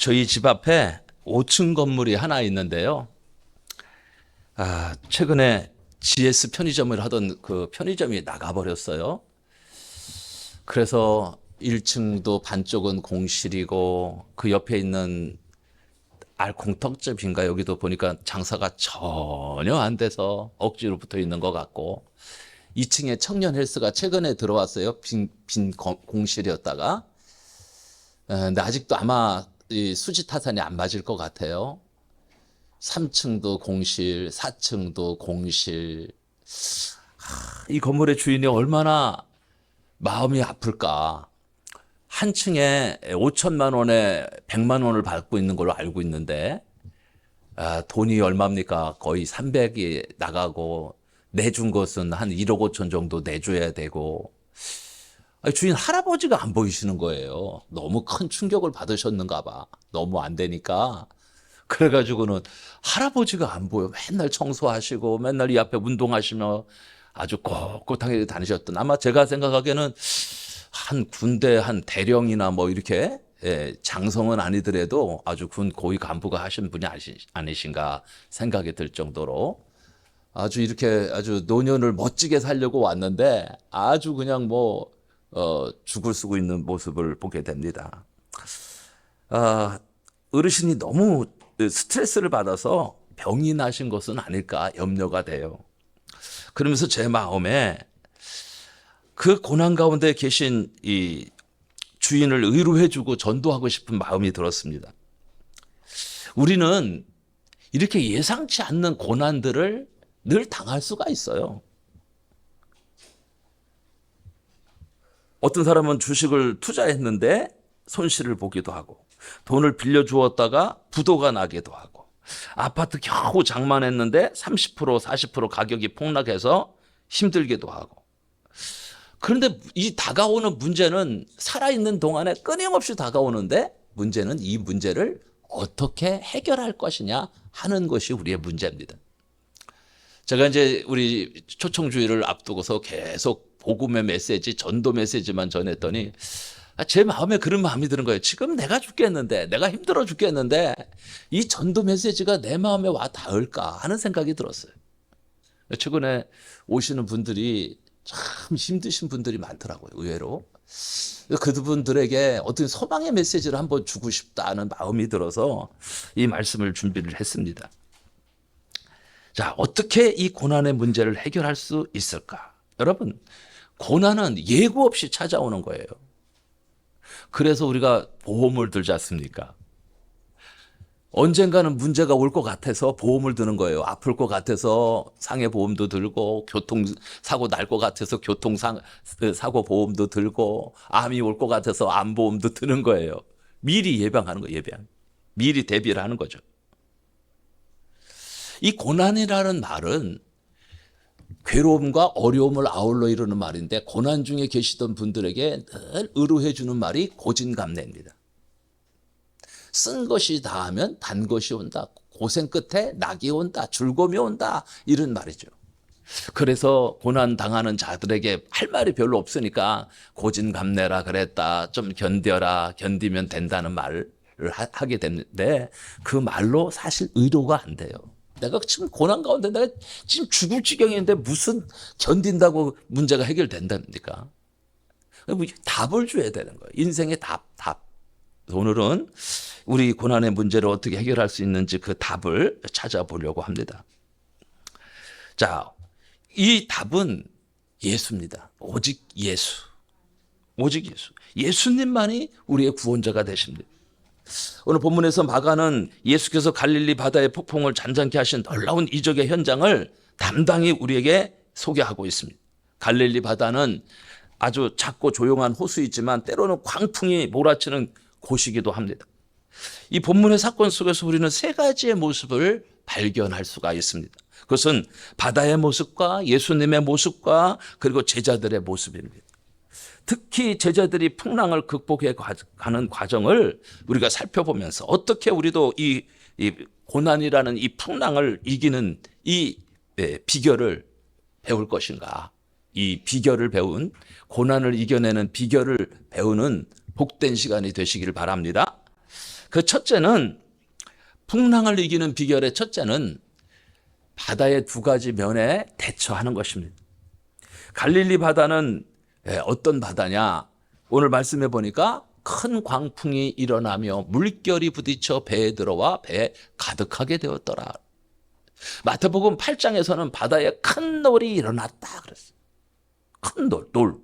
저희 집 앞에 5층 건물이 하나 있는데요. 최근에 GS 편의점을 하던 그 편의점이 나가버렸어요. 그래서 1층도 반쪽은 공실이고 그 옆에 있는 알콩떡집인가 여기도 보니까 장사가 전혀 안 돼서 억지로 붙어 있는 것 같고 2층에 청년 헬스가 최근에 들어왔어요. 빈 공실이었다가. 근데 아직도 아마 이 수지 타산이 안 맞을 것 같아요. 3층도 공실, 4층도 공실. 이 건물의 주인이 얼마나 마음이 아플까. 한 층에 5천만 원에 100만 원을 받고 있는 걸로 알고 있는데 돈이 얼마입니까? 거의 300이 나가고 내준 것은 한 1억 5천 정도 내줘야 되고 주인 할아버지가 안 보이시는 거예요. 너무 큰 충격을 받으셨는가 봐. 너무 안 되니까. 그래가지고는 할아버지가 안 보여. 맨날 청소하시고 맨날 이 앞에 운동하시며 아주 꼿꼿하게 다니셨던 아마 제가 생각하기에는 한 군대 한 대령이나 뭐 이렇게 장성은 아니더라도 아주 군 고위 간부가 하신 분이 아니신가 생각이 들 정도로 아주 이렇게 아주 노년을 멋지게 살려고 왔는데 아주 그냥 뭐 죽을 쓰고 있는 모습을 보게 됩니다. 어르신이 너무 스트레스를 받아서 병이 나신 것은 아닐까 염려가 돼요. 그러면서 제 마음에 그 고난 가운데 계신 이 주인을 위로해주고 전도하고 싶은 마음이 들었습니다. 우리는 이렇게 예상치 않는 고난들을 늘 당할 수가 있어요. 어떤 사람은 주식을 투자했는데 손실을 보기도 하고 돈을 빌려주었다가 부도가 나기도 하고 아파트 겨우 장만했는데 30% 40% 가격이 폭락해서 힘들기도 하고 그런데 이 다가오는 문제는 살아있는 동안에 끊임없이 다가오는데 문제는 이 문제를 어떻게 해결할 것이냐 하는 것이 우리의 문제입니다. 제가 이제 우리 초청주의를 앞두고서 계속 복음의 메시지, 전도 메시지만 전했더니 제 마음에 그런 마음이 드는 거예요. 지금 내가 죽겠는데, 내가 힘들어 죽겠는데 이 전도 메시지가 내 마음에 와 닿을까 하는 생각이 들었어요. 최근에 오시는 분들이 참 힘드신 분들이 많더라고요. 의외로. 그분들에게 어떤 소망의 메시지를 한번 주고 싶다는 마음이 들어서 이 말씀을 준비를 했습니다. 자, 어떻게 이 고난의 문제를 해결할 수 있을까? 여러분, 고난은 예고 없이 찾아오는 거예요. 그래서 우리가 보험을 들지 않습니까? 언젠가는 문제가 올 것 같아서 보험을 드는 거예요. 아플 것 같아서 상해보험도 들고 교통사고 날 것 같아서 교통사고 보험도 들고 암이 올 것 같아서 암보험도 드는 거예요. 미리 예방하는 거예요. 미리 대비를 하는 거죠. 이 고난이라는 말은 괴로움과 어려움을 아울러 이루는 말인데 고난 중에 계시던 분들에게 늘 의로해 주는 말이 고진감래입니다. 쓴 것이 다하면 단 것이 온다. 고생 끝에 낙이 온다. 즐거움이 온다. 이런 말이죠. 그래서 고난 당하는 자들에게 할 말이 별로 없으니까 고진감래라 그랬다. 좀 견뎌라. 견디면 된다는 말을 하게 됐는데 그 말로 사실 의도가 안 돼요. 내가 지금 고난 가운데 내가 지금 죽을 지경인데 무슨 견딘다고 문제가 해결된답니까? 답을 줘야 되는 거예요. 인생의 답. 오늘은 우리 고난의 문제를 어떻게 해결할 수 있는지 그 답을 찾아보려고 합니다. 자, 이 답은 예수입니다. 오직 예수. 오직 예수. 예수님만이 우리의 구원자가 되십니다. 오늘 본문에서 마가는 예수께서 갈릴리 바다의 폭풍을 잔잔케 하신 놀라운 이적의 현장을 담당히 우리에게 소개하고 있습니다. 갈릴리 바다는 아주 작고 조용한 호수이지만 때로는 광풍이 몰아치는 곳이기도 합니다. 이 본문의 사건 속에서 우리는 세 가지의 모습을 발견할 수가 있습니다. 그것은 바다의 모습과 예수님의 모습과 그리고 제자들의 모습입니다. 특히 제자들이 풍랑을 극복해 가는 과정을 우리가 살펴보면서 어떻게 우리도 이 고난이라는 이 풍랑을 이기는 이 비결을 배울 것인가. 이 비결을 배운 고난을 이겨내는 비결을 배우는 복된 시간이 되시길 바랍니다. 그 첫째는 풍랑을 이기는 비결의 첫째는 바다의 두 가지 면에 대처하는 것입니다. 갈릴리 바다는 어떤 바다냐? 오늘 말씀해 보니까 큰 광풍이 일어나며 물결이 부딪혀 배에 들어와 배에 가득하게 되었더라. 마태복음 8장에서는 바다에 큰 놀이 일어났다 그랬어요. 큰 놀.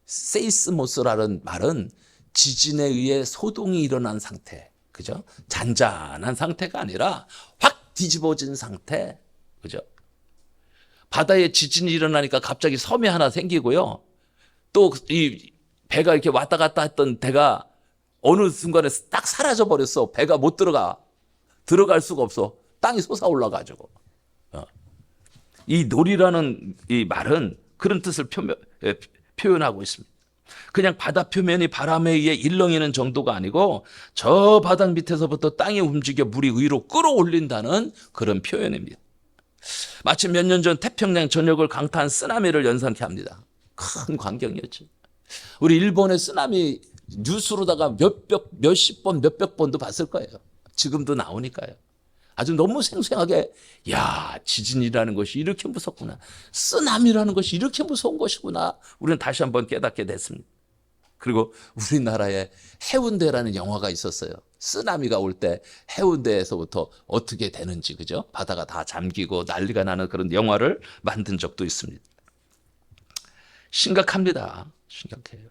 세이스모스라는 말은 지진에 의해 소동이 일어난 상태. 그죠? 잔잔한 상태가 아니라 확 뒤집어진 상태. 그죠? 바다에 지진이 일어나니까 갑자기 섬이 하나 생기고요. 또 이 배가 이렇게 왔다 갔다 했던 배가 어느 순간에 딱 사라져 버렸어. 배가 못 들어갈 수가 없어. 땅이 솟아올라가지고. 이 놀이라는 이 말은 그런 뜻을 표현하고 있습니다. 그냥 바다 표면이 바람에 의해 일렁이는 정도가 아니고 저 바닥 밑에서부터 땅이 움직여 물이 위로 끌어올린다는 그런 표현입니다. 마치 몇 년 전 태평양 전역을 강타한 쓰나미를 연상케 합니다. 큰 광경이었죠. 우리 일본의 쓰나미 뉴스로다가 몇십 번, 몇백 번도 봤을 거예요. 지금도 나오니까요. 아주 너무 생생하게 야, 지진이라는 것이 이렇게 무섭구나. 쓰나미라는 것이 이렇게 무서운 것이구나. 우리는 다시 한번 깨닫게 됐습니다. 그리고 우리나라에 해운대라는 영화가 있었어요. 쓰나미가 올 때 해운대에서부터 어떻게 되는지, 그죠? 바다가 다 잠기고 난리가 나는 그런 영화를 만든 적도 있습니다. 심각합니다. 심각해요.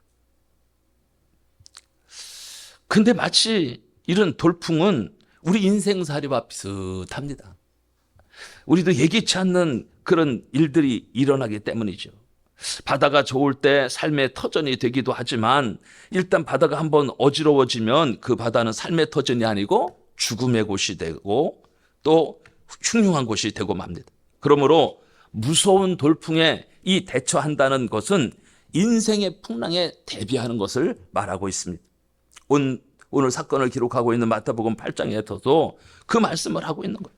근데 마치 이런 돌풍은 우리 인생살이와 비슷합니다. 우리도 예기치 않는 그런 일들이 일어나기 때문이죠. 바다가 좋을 때 삶의 터전이 되기도 하지만 일단 바다가 한번 어지러워지면 그 바다는 삶의 터전이 아니고 죽음의 곳이 되고 또 흉흉한 곳이 되고 맙니다. 그러므로 무서운 돌풍에 이 대처한다는 것은 인생의 풍랑에 대비하는 것을 말하고 있습니다. 오늘 사건을 기록하고 있는 마태복음 8장에서도 그 말씀을 하고 있는 거예요.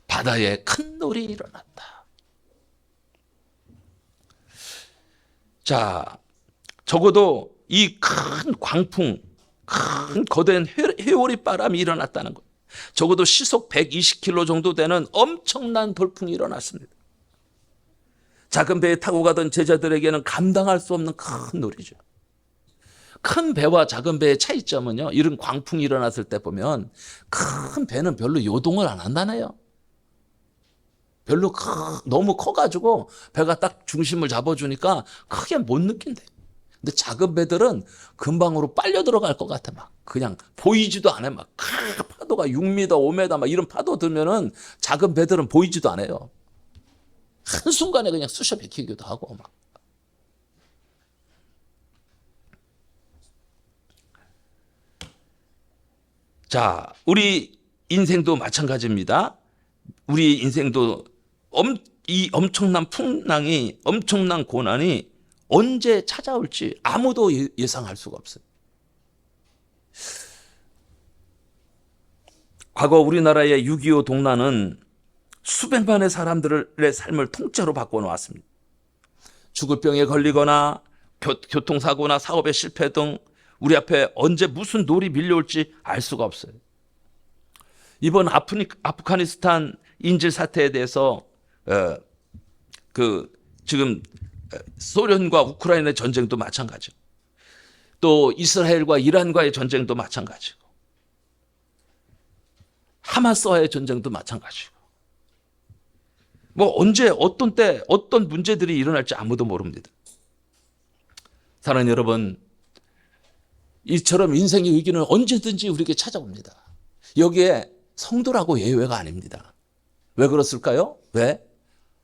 바다에 큰 놀이 일어났다. 자, 적어도 이 큰 광풍, 큰 거대한 회오리 바람이 일어났다는 거예요. 적어도 시속 120km 정도 되는 엄청난 돌풍이 일어났습니다. 작은 배에 타고 가던 제자들에게는 감당할 수 없는 큰 놀이죠. 큰 배와 작은 배의 차이점은요, 이런 광풍이 일어났을 때 보면 큰 배는 별로 요동을 안 한다네요. 별로 너무 커가지고 배가 딱 중심을 잡아주니까 크게 못 느낀대. 근데 작은 배들은 금방으로 빨려 들어갈 것 같아. 막 그냥 보이지도 않아. 막 파도가 6m, 5m 막 이런 파도 들면은 작은 배들은 보이지도 않아요. 한순간에 그냥 쑤셔 박히기도 하고 막. 자, 우리 인생도 마찬가지입니다. 우리 인생도 이 엄청난 풍랑이, 엄청난 고난이 언제 찾아올지 아무도 예상할 수가 없어요. 과거 우리나라의 6.25 동란은 수백만의 사람들의 삶을 통째로 바꿔놓았습니다. 죽을 병에 걸리거나 교통사고나 사업의 실패 등 우리 앞에 언제 무슨 놀이 밀려올지 알 수가 없어요. 이번 아프가니스탄 인질 사태에 대해서 지금 소련과 우크라이나의 전쟁도 마찬가지고 또 이스라엘과 이란과의 전쟁도 마찬가지고 하마스와의 전쟁도 마찬가지고 뭐 언제 어떤 때 어떤 문제들이 일어날지 아무도 모릅니다. 사랑하는 여러분, 이처럼 인생의 위기는 언제든지 우리에게 찾아옵니다. 여기에 성도라고 예외가 아닙니다. 왜 그렇을까요? 왜?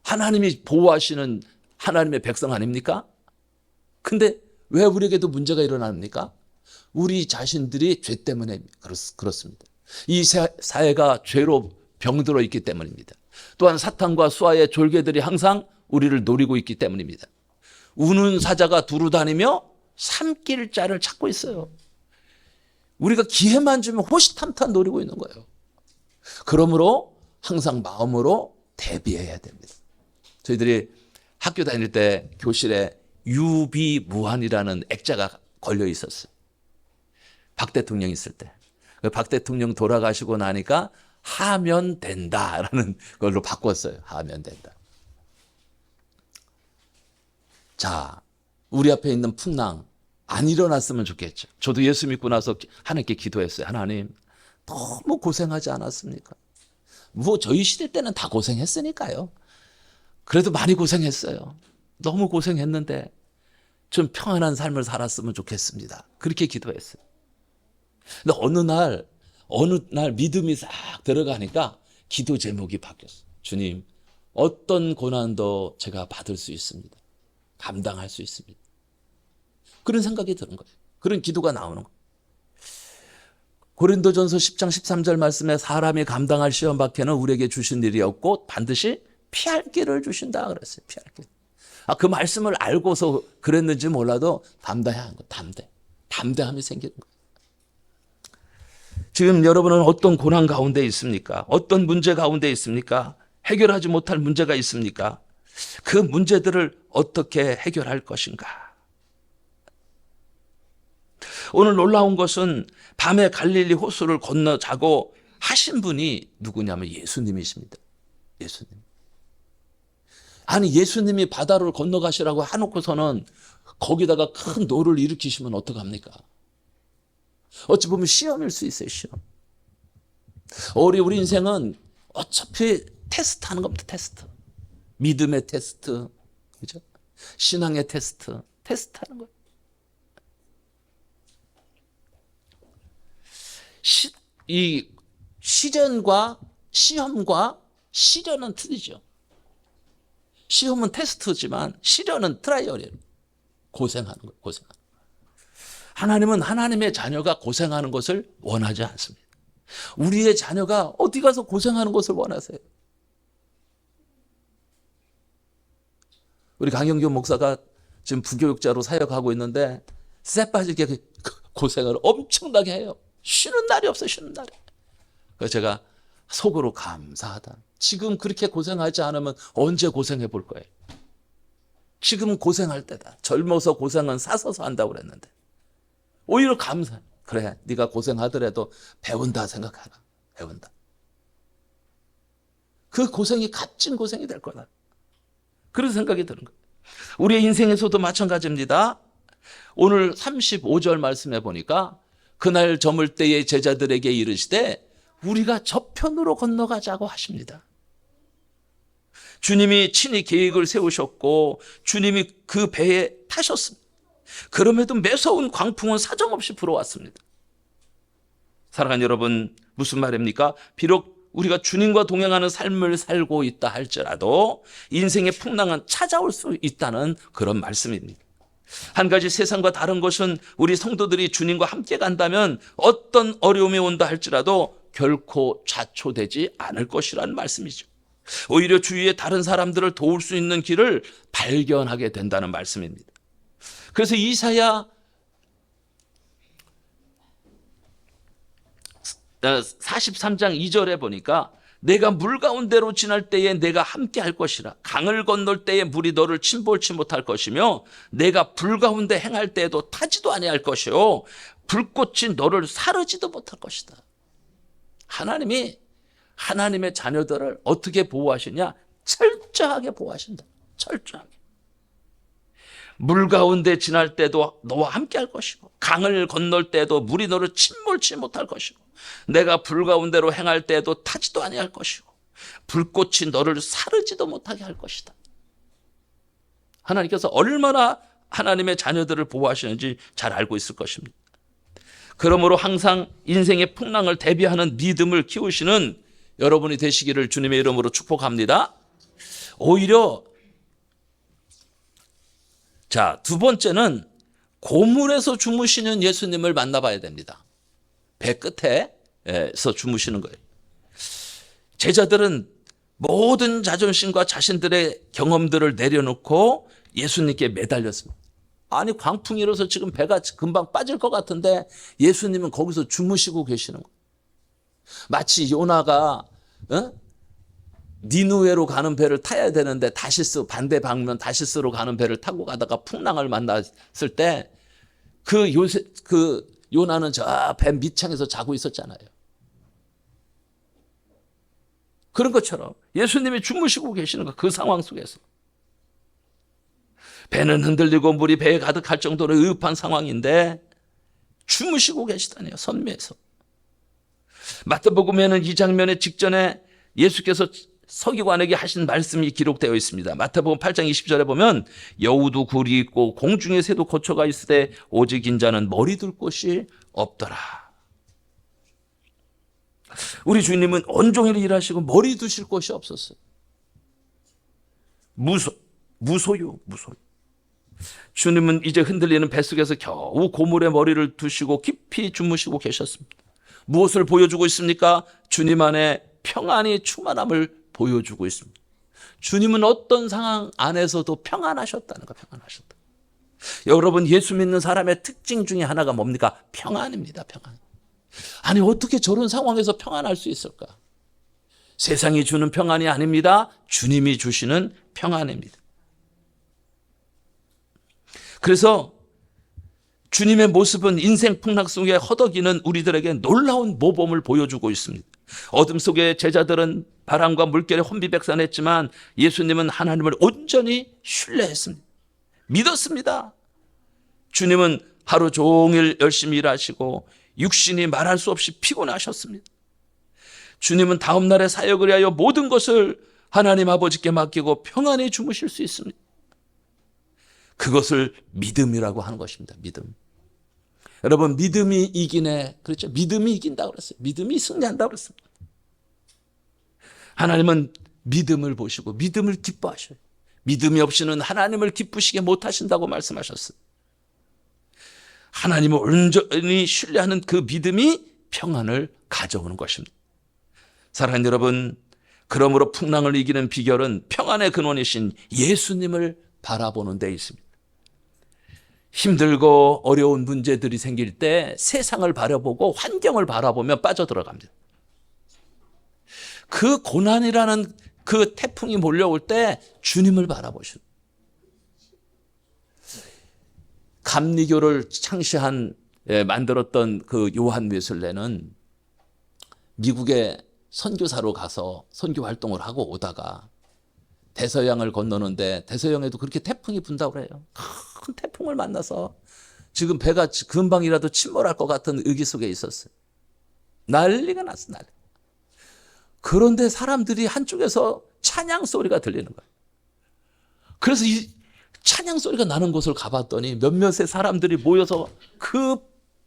하나님이 보호하시는 하나님의 백성 아닙니까? 근데 왜 우리에게도 문제가 일어납니까? 우리 자신들이 죄 때문에 그렇습니다. 이 사회가 죄로 병들어 있기 때문입니다. 또한 사탄과 수아의 졸개들이 항상 우리를 노리고 있기 때문입니다. 우는 사자가 두루 다니며 삼킬 자를 찾고 있어요. 우리가 기회만 주면 호시탐탐 노리고 있는 거예요. 그러므로 항상 마음으로 대비해야 됩니다. 저희들이 학교 다닐 때 교실에 유비무환이라는 액자가 걸려 있었어요. 박 대통령 있을 때. 박 대통령 돌아가시고 나니까 하면 된다라는 걸로 바꿨어요. 하면 된다. 자, 우리 앞에 있는 풍랑 안 일어났으면 좋겠죠. 저도 예수 믿고 나서 하나님께 기도했어요. 하나님, 너무 고생하지 않았습니까? 뭐 저희 시대 때는 다 고생했으니까요. 그래도 많이 고생했어요. 너무 고생했는데 좀 평안한 삶을 살았으면 좋겠습니다. 그렇게 기도했어요. 근데 어느 날 믿음이 싹 들어가니까 기도 제목이 바뀌었어요. 주님, 어떤 고난도 제가 받을 수 있습니다. 감당할 수 있습니다. 그런 생각이 드는 거예요. 그런 기도가 나오는 거예요. 고린도전서 10장 13절 말씀에 사람이 감당할 시험 밖에는 우리에게 주신 일이 없고 반드시 피할 길을 주신다 그랬어요. 피할 길. 그 말씀을 알고서 그랬는지 몰라도 담대해야 하는 거예요. 담대함이 생기는 거예요. 지금 여러분은 어떤 고난 가운데 있습니까? 어떤 문제 가운데 있습니까? 해결하지 못할 문제가 있습니까? 그 문제들을 어떻게 해결할 것인가? 오늘 놀라운 것은 밤에 갈릴리 호수를 건너 자고 하신 분이 누구냐면 예수님이십니다. 예수님. 아니 예수님이 바다를 건너가시라고 해놓고서는 거기다가 큰 노를 일으키시면 어떡합니까? 어찌 보면 시험일 수 있어요. 시험. 우리 인생은 어차피 테스트하는 겁니다. 테스트. 믿음의 테스트, 그죠? 신앙의 테스트하는 거예요. 이 시련과 시험과 시련은 틀리죠. 시험은 테스트지만 시련은 트라이얼이에요. 고생하는 거예요. 고생하는 거예요. 하나님은 하나님의 자녀가 고생하는 것을 원하지 않습니다. 우리의 자녀가 어디 가서 고생하는 것을 원하세요. 우리 강영규 목사가 지금 부교육자로 사역하고 있는데 쎄 빠지게 고생을 엄청나게 해요. 쉬는 날이 없어요. 쉬는 날이. 그래서 제가 속으로 감사하다. 지금 그렇게 고생하지 않으면 언제 고생해 볼 거예요. 지금 고생할 때다. 젊어서 고생은 사서서 한다고 그랬는데 오히려 감사해. 그래, 네가 고생하더라도 배운다 생각하라. 배운다. 그 고생이 값진 고생이 될 거다. 그런 생각이 드는 거예요. 우리의 인생에서도 마찬가지입니다. 오늘 35절 말씀해 보니까 그날 저물 때에 제자들에게 이르시되 우리가 저편으로 건너가자고 하십니다. 주님이 친히 계획을 세우셨고 주님이 그 배에 타셨습니다. 그럼에도 매서운 광풍은 사정없이 불어왔습니다. 사랑하는 여러분, 무슨 말입니까? 비록 우리가 주님과 동행하는 삶을 살고 있다 할지라도 인생의 풍랑은 찾아올 수 있다는 그런 말씀입니다. 한 가지 세상과 다른 것은 우리 성도들이 주님과 함께 간다면 어떤 어려움이 온다 할지라도 결코 좌초되지 않을 것이라는 말씀이죠. 오히려 주위의 다른 사람들을 도울 수 있는 길을 발견하게 된다는 말씀입니다. 그래서 이사야 43장 2절에 보니까 내가 물 가운데로 지날 때에 내가 함께 할 것이라. 강을 건널 때에 물이 너를 침몰치 못할 것이며 내가 불 가운데 행할 때에도 타지도 아니할 것이요 불꽃이 너를 사르지도 못할 것이다. 하나님이 하나님의 자녀들을 어떻게 보호하시냐? 철저하게 보호하신다. 철저하게. 물 가운데 지날 때도 너와 함께 할 것이고 강을 건널 때도 물이 너를 침몰치 못할 것이고 내가 불 가운데로 행할 때도 타지도 아니할 것이고 불꽃이 너를 사르지도 못하게 할 것이다. 하나님께서 얼마나 하나님의 자녀들을 보호하시는지 잘 알고 있을 것입니다. 그러므로 항상 인생의 풍랑을 대비하는 믿음을 키우시는 여러분이 되시기를 주님의 이름으로 축복합니다. 오히려 두 번째는 고물에서 주무시는 예수님을 만나봐야 됩니다. 배 끝에서 주무시는 거예요. 제자들은 모든 자존심과 자신들의 경험들을 내려놓고 예수님께 매달렸습니다. 아니 광풍이 일어서 지금 배가 금방 빠질 것 같은데 예수님은 거기서 주무시고 계시는 거예요. 마치 요나가 니누웨로 가는 배를 타야 되는데 다시스 반대 방면 다시스로 가는 배를 타고 가다가 풍랑을 만났을 때 그 요나는 저 배 밑창에서 자고 있었잖아요. 그런 것처럼 예수님이 주무시고 계시는 거, 그 상황 속에서. 배는 흔들리고 물이 배에 가득할 정도로 위급한 상황인데 주무시고 계시다네요. 선미에서. 마태복음에는 이 장면의 직전에 예수께서 서기관에게 하신 말씀이 기록되어 있습니다. 마태복음 8장 20절에 보면 여우도 굴이 있고 공중의 새도 거처가 있으되 오직 인자는 머리 둘 곳이 없더라. 우리 주님은 온종일 일하시고 머리 두실 곳이 없었어요. 무소유. 주님은 이제 흔들리는 뱃속에서 겨우 고물의 머리를 두시고 깊이 주무시고 계셨습니다. 무엇을 보여주고 있습니까? 주님 안에 평안이 충만함을 보여주고 있습니다. 주님은 어떤 상황 안에서도 평안하셨다는 거, 평안하셨다. 여러분, 예수 믿는 사람의 특징 중에 하나가 뭡니까? 평안입니다, 평안. 아니, 어떻게 저런 상황에서 평안할 수 있을까? 세상이 주는 평안이 아닙니다. 주님이 주시는 평안입니다. 그래서 주님의 모습은 인생 풍랑 속에 허덕이는 우리들에게 놀라운 모범을 보여주고 있습니다. 어둠 속에 제자들은 바람과 물결에 혼비백산했지만 예수님은 하나님을 온전히 신뢰했습니다. 믿었습니다. 주님은 하루 종일 열심히 일하시고 육신이 말할 수 없이 피곤하셨습니다. 주님은 다음 날의 사역을 위하여 모든 것을 하나님 아버지께 맡기고 평안히 주무실 수 있습니다. 그것을 믿음이라고 하는 것입니다. 믿음. 여러분, 믿음이 이기네. 그렇죠? 믿음이 이긴다 그랬어요. 믿음이 승리한다 그랬습니다. 하나님은 믿음을 보시고 믿음을 기뻐하셔요. 믿음이 없이는 하나님을 기쁘시게 못하신다고 말씀하셨어요. 하나님을 온전히 신뢰하는 그 믿음이 평안을 가져오는 것입니다. 사랑하는 여러분, 그러므로 풍랑을 이기는 비결은 평안의 근원이신 예수님을 바라보는 데 있습니다. 힘들고 어려운 문제들이 생길 때 세상을 바라보고 환경을 바라보며 빠져들어갑니다. 그 고난이라는 그 태풍이 몰려올 때 주님을 바라보시는. 감리교를 만들었던 그 요한 웨슬레는 미국에 선교사로 가서 선교 활동을 하고 오다가 대서양을 건너는데 대서양에도 그렇게 태풍이 분다고 그래요. 큰 태풍을 만나서 지금 배가 금방이라도 침몰할 것 같은 위기 속에 있었어요. 난리가 났어, 난리. 그런데 사람들이 한쪽에서 찬양 소리가 들리는 거예요. 그래서 이 찬양 소리가 나는 곳을 가봤더니 몇몇의 사람들이 모여서 그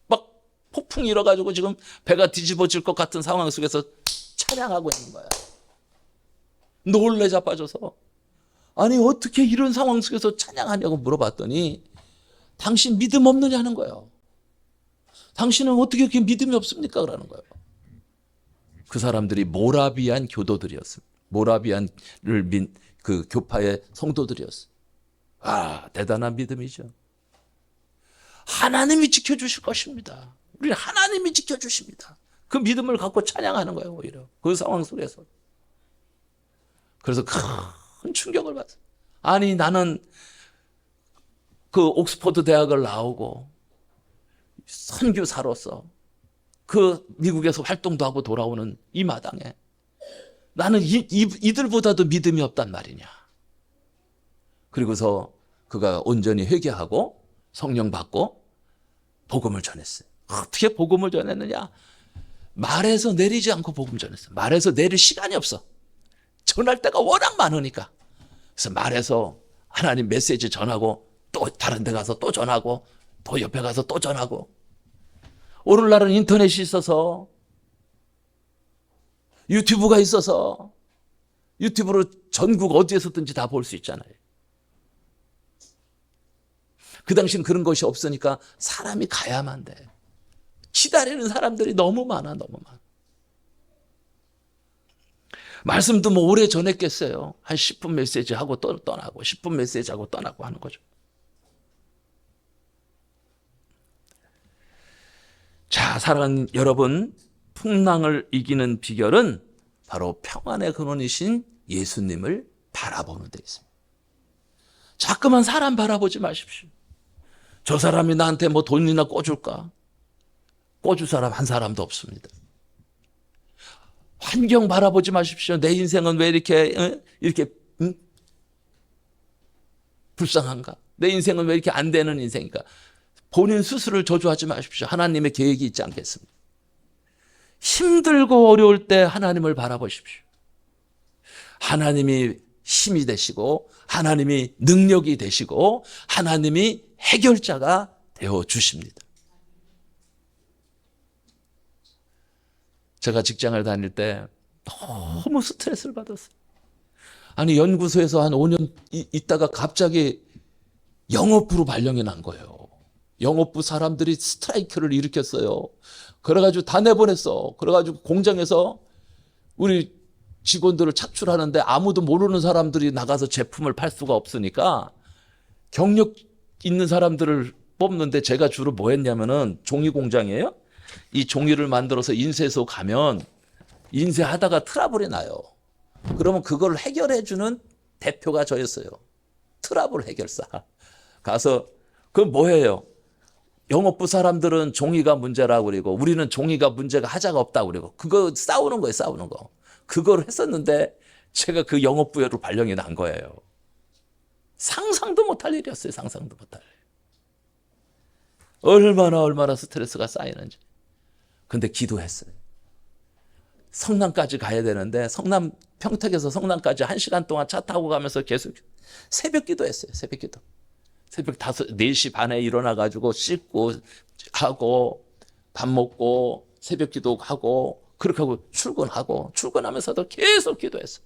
막 폭풍이 일어가지고 지금 배가 뒤집어질 것 같은 상황 속에서 찬양하고 있는 거야. 놀래 자빠져서 아니 어떻게 이런 상황 속에서 찬양하냐고 물어봤더니 당신 믿음 없느냐는 거예요. 당신은 어떻게 그렇게 믿음이 없습니까? 그러는 거예요. 그 사람들이 모라비안 교도들이었습니다. 모라비안을 그 교파의 성도들이었어요. 아, 대단한 믿음이죠. 하나님이 지켜주실 것입니다. 우리 하나님이 지켜주십니다. 그 믿음을 갖고 찬양하는 거예요. 오히려 그 상황 속에서. 그래서 큰 충격을 받았어요. 아니 나는 그 옥스퍼드 대학을 나오고 선교사로서 그 미국에서 활동도 하고 돌아오는 이 마당에 나는 이들보다도 믿음이 없단 말이냐. 그리고서 그가 온전히 회개하고 성령 받고 복음을 전했어요. 어떻게 복음을 전했느냐? 말에서 내리지 않고 복음 전했어요. 말에서 내릴 시간이 없어. 전할 때가 워낙 많으니까. 그래서 말에서 하나님 메시지 전하고 또 다른 데 가서 또 전하고 또 옆에 가서 또 전하고. 오늘날은 인터넷이 있어서 유튜브가 있어서 유튜브로 전국 어디에서든지 다 볼 수 있잖아요. 그 당시엔 그런 것이 없으니까 사람이 가야만 돼. 기다리는 사람들이 너무 많아. 말씀도 뭐 오래 전했겠어요. 한 10분 메시지 하고 또 떠나고 10분 메시지 하고 떠나고 하는 거죠. 자, 사랑하는 여러분, 풍랑을 이기는 비결은 바로 평안의 근원이신 예수님을 바라보는 데 있습니다. 자꾸만 사람 바라보지 마십시오. 저 사람이 나한테 뭐 돈이나 꿔줄까? 꿔줄 사람 한 사람도 없습니다. 환경 바라보지 마십시오. 내 인생은 왜 이렇게 불쌍한가? 내 인생은 왜 이렇게 안 되는 인생인가? 본인 스스로를 저주하지 마십시오. 하나님의 계획이 있지 않겠습니까? 힘들고 어려울 때 하나님을 바라보십시오. 하나님이 힘이 되시고 하나님이 능력이 되시고 하나님이 해결자가 되어 주십니다. 제가 직장을 다닐 때 너무 스트레스를 받았어요. 아니 연구소에서 한 5년 있다가 갑자기 영업부로 발령이 난 거예요. 영업부 사람들이 스트라이크를 일으켰어요. 그래가지고 다 내보냈어. 그래가지고 공장에서 우리 직원들을 착출하는데 아무도 모르는 사람들이 나가서 제품을 팔 수가 없으니까 경력 있는 사람들을 뽑는데 제가 주로 뭐 했냐면은 종이 공장이에요. 이 종이를 만들어서 인쇄소 가면 인쇄하다가 트러블이 나요. 그러면 그걸 해결해주는 대표가 저였어요. 트러블 해결사. 가서 그건 뭐예요? 영업부 사람들은 종이가 문제라고 그러고 우리는 종이가 문제가 하자가 없다고 그러고 그거 싸우는 거예요. 싸우는 거. 그걸 했었는데 제가 그 영업부로 발령이 난 거예요. 상상도 못할 일이었어요. 상상도 못할 일. 얼마나 스트레스가 쌓이는지. 근데 기도했어요. 성남까지 가야 되는데 평택에서 성남까지 1시간 동안 차 타고 가면서 계속 새벽 기도했어요. 새벽 기도. 새벽 4시 반에 일어나가지고 씻고 하고 밥 먹고 새벽 기도하고 그렇게 하고 출근하면서도 계속 기도했어요.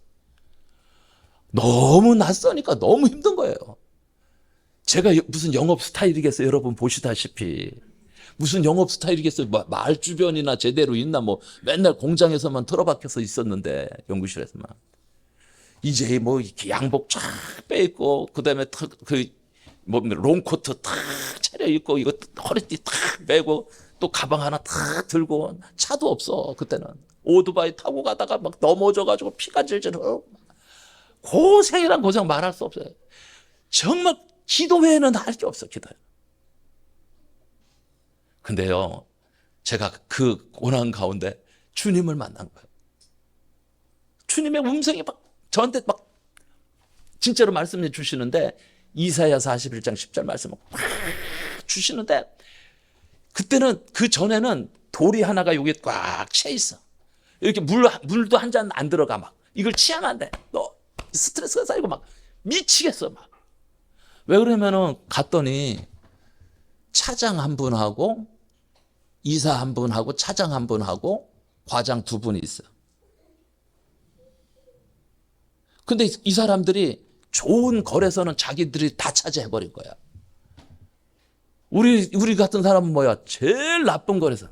너무 낯서니까 너무 힘든 거예요. 제가 무슨 영업 스타일이겠어요. 여러분 보시다시피. 무슨 영업 스타일이겠어요. 마을 주변이나 제대로 있나 뭐 맨날 공장에서만 틀어박혀서 있었는데 연구실에서만. 이제 뭐 이렇게 양복 쫙 빼입고 그다음에 롱코트 탁 차려입고 이거 허리띠 탁 메고 또 가방 하나 탁 들고 차도 없어. 그때는 오토바이 타고 가다가 막 넘어져가지고 피가 질질 흘러. 고생이란 고생 말할 수 없어요. 정말 기도 외에는 할 게 없어. 기도요. 근데요 제가 그 고난 가운데 주님을 만난 거예요. 주님의 음성이 막 저한테 막 진짜로 말씀해 주시는데 이사야 41장 10절 말씀을 막 주시는데 그때는 그 전에는 돌이 하나가 여기 꽉 채 있어. 이렇게 물도 한 잔 안 들어가 막 이걸 취하면 안 돼. 너 스트레스가 쌓이고 막 미치겠어 막. 왜 그러면은 갔더니 차장 한 분하고 이사 한 분하고 차장 한 분하고 과장 2분이 있어. 근데 이 사람들이 좋은 거래소는 자기들이 다 차지해버린 거야. 우리 같은 사람은 뭐야? 제일 나쁜 거래소.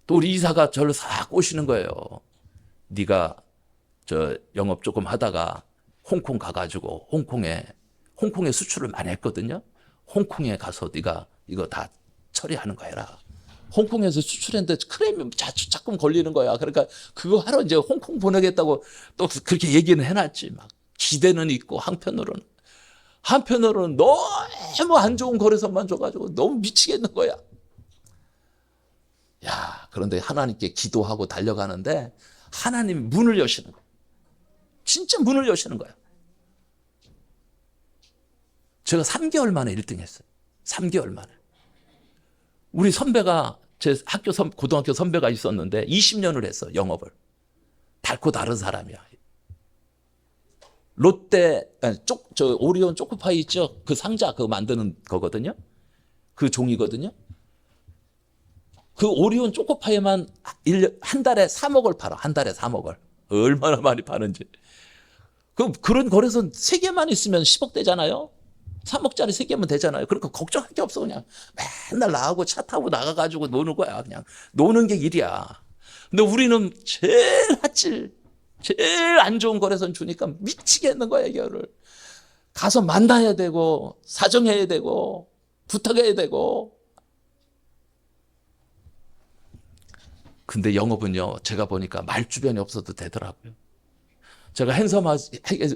또 우리 이사가 저를 싹 꼬시는 거예요. 네가 저 영업 조금 하다가 홍콩 가가지고 홍콩에 수출을 많이 했거든요. 홍콩에 가서 네가 이거 다 처리하는 거 해라. 홍콩에서 수출했는데 크레임이 자꾸 걸리는 거야. 그러니까 그거 하러 이제 홍콩 보내겠다고 또 그렇게 얘기는 해놨지. 막 기대는 있고 한편으로는 너무 안 좋은 거래소만 줘가지고 너무 미치겠는 거야. 야, 그런데 하나님께 기도하고 달려가는데 하나님 문을 여시는 거야. 진짜 문을 여시는 거야. 제가 3개월 만에 1등 했어요. 3개월 만에. 우리 선배가 제 고등학교 선배가 있었는데 20년을 했어, 영업을. 달고 다른 사람이야. 롯데, 오리온 초코파이 있죠? 그 상자 그거 만드는 거거든요. 그 종이거든요. 그 오리온 초코파이만 한 달에 3억을 팔아. 한 달에 3억을. 얼마나 많이 파는지. 그런 거래소 3개만 있으면 10억 되잖아요. 3억짜리 3개면 되잖아요. 그러니까 걱정할 게 없어. 그냥 맨날 나가고 차 타고 나가가지고 노는 거야. 그냥 노는 게 일이야. 근데 우리는 제일 안 좋은 거래선 주니까 미치겠는 거야, 이거를. 가서 만나야 되고, 사정해야 되고, 부탁해야 되고. 근데 영업은요, 제가 보니까 말 주변이 없어도 되더라고요. 제가 핸섬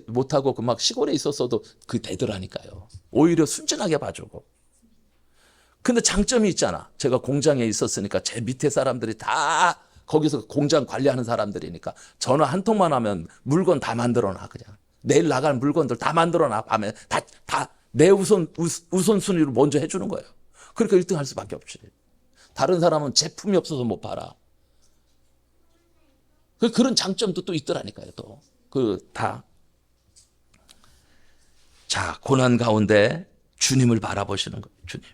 못하고 막 시골에 있었어도 그 되더라니까요. 오히려 순진하게 봐주고. 근데 장점이 있잖아. 제가 공장에 있었으니까 제 밑에 사람들이 다 거기서 공장 관리하는 사람들이니까 전화 한 통만 하면 물건 다 만들어 놔. 그냥 내일 나갈 물건들 다 만들어 놔. 밤에 다 내 우선순위로 먼저 해주는 거예요. 그러니까 1등 할 수밖에 없지. 다른 사람은 제품이 없어서 못 팔아. 그런 장점도 또 있더라니까요. 또 다. 자, 고난 가운데 주님을 바라보시는 거예요. 주님.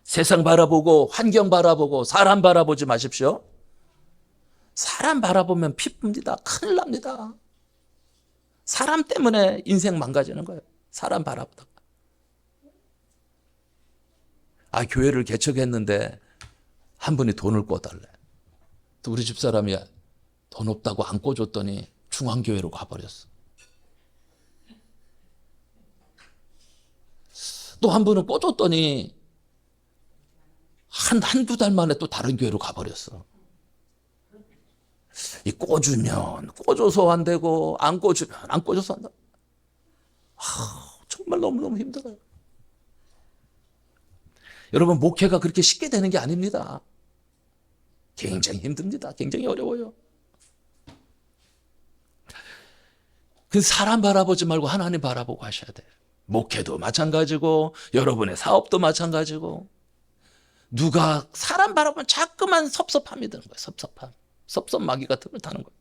세상 바라보고 환경 바라보고 사람 바라보지 마십시오. 사람 바라보면 피쁩니다. 큰일 납니다. 사람 때문에 인생 망가지는 거예요. 사람 바라보다가. 교회를 개척했는데 한 분이 돈을 꿔달래. 또 우리 집사람이 돈 없다고 안 꿔줬더니 중앙교회로 가버렸어. 또 한 분은 꿔줬더니 한두 달 만에 또 다른 교회로 가버렸어. 이 꿔주면 꿔줘서 안 되고 안 꿔주면 안 꿔줘서 안 돼. 정말 너무너무 힘들어요. 여러분, 목회가 그렇게 쉽게 되는 게 아닙니다. 굉장히 힘듭니다. 굉장히 어려워요. 그 사람 바라보지 말고 하나님 바라보고 하셔야 돼요. 목회도 마찬가지고 여러분의 사업도 마찬가지고. 누가 사람 바라보면 자꾸만 섭섭함이 드는 거예요. 섭섭마귀 같은 걸 타는 거예요.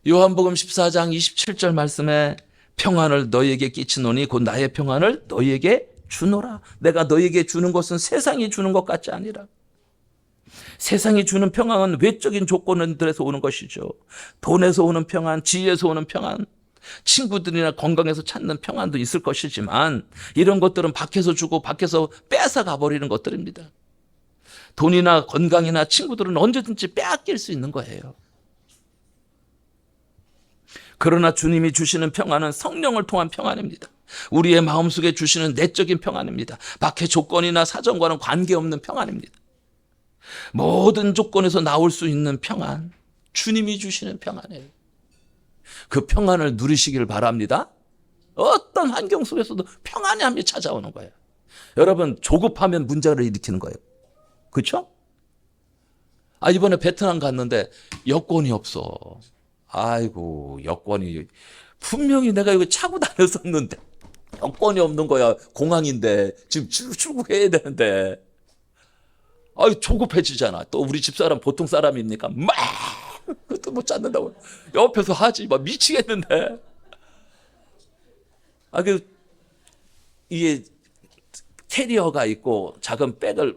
요한복음 14장 27절 말씀에 평안을 너희에게 끼치노니 곧 나의 평안을 너희에게 주노라. 내가 너희에게 주는 것은 세상이 주는 것 같지 아니라. 세상이 주는 평안은 외적인 조건들에서 오는 것이죠. 돈에서 오는 평안, 지혜에서 오는 평안, 친구들이나 건강에서 찾는 평안도 있을 것이지만 이런 것들은 밖에서 주고 밖에서 빼앗아 가버리는 것들입니다. 돈이나 건강이나 친구들은 언제든지 빼앗길 수 있는 거예요. 그러나 주님이 주시는 평안은 성령을 통한 평안입니다. 우리의 마음속에 주시는 내적인 평안입니다. 밖의 조건이나 사정과는 관계없는 평안입니다. 모든 조건에서 나올 수 있는 평안, 주님이 주시는 평안이에요. 그 평안을 누리시길 바랍니다. 어떤 환경 속에서도 평안이 함이 찾아오는 거예요. 여러분, 조급하면 문제를 일으키는 거예요. 그렇죠? 이번에 베트남 갔는데 여권이 없어. 아이고, 여권이 분명히 내가 이거 차고 다녔었는데 여권이 없는 거야. 공항인데 지금 출국해야 되는데. 조급해지잖아. 또 우리 집사람 보통 사람입니까? 막 그것도 못 찾는다고 옆에서 하지 막 미치겠는데. 이게 캐리어가 있고 작은 백을